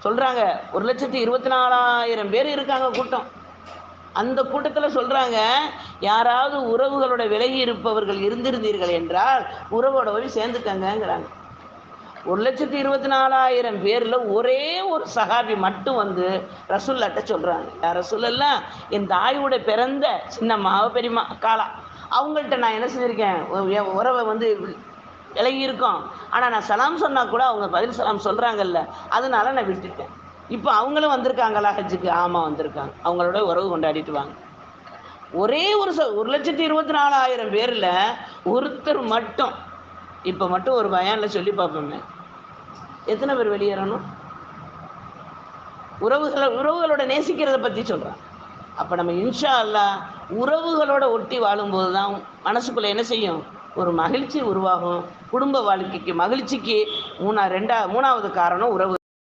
சொல்றாங்க 1,24,000 பேர் இருக்காங்க கூட்டம். அந்த கூட்டத்தில் சொல்றாங்க, யாராவது உறவுகளோட விலகி இருப்பவர்கள் இருந்திருந்தீர்கள் என்றால் உறவோட போய் சேர்ந்துக்கங்கிறாங்க. 1,24,000 பேர்ல ஒரே ஒரு சஹாபி மட்டும் வந்து ரசூல்லாட்ட சொல்றாங்க, யார் ரசூலல்லாம், என் தாயோட பிறந்த சின்னம்மா பெரியம்மா காலா அவங்கள்ட்ட நான் என்ன செஞ்சிருக்கேன், என் உறவை வந்து விலகி இருக்கோம். ஆனா நான் சலாம் சொன்னா கூட அவங்க பதில் சலாம் சொல்றாங்கல்ல, அதனால நான் விட்டுட்டேன். இப்போ அவங்களும் வந்திருக்காங்களா ஹஜ்ஜுக்கு? ஆமா வந்திருக்காங்க. அவங்களோட உறவு கொண்டாடிட்டு வாங்க. ஒரே ஒரு 1,24,000 பேர்ல ஒருத்தர் மட்டும், இப்ப மட்டும் ஒரு பயான்ல சொல்லி பார்ப்போமே, எத்தனை பேர் வெளியேறணும்? உறவுகளோட நேசிக்கிறத பத்தி சொல்றான். அப்ப நம்ம இன்ஷா அல்லாஹ் உறவுகளோட ஒட்டி வாழும்போது தான் மனசுக்குள்ள என்ன செய்யும், ஒரு மகிழ்ச்சி உருவாகும். குடும்ப வாழ்க்கைக்கு மகிழ்ச்சிக்கு மூணாவது காரணம் உறவு.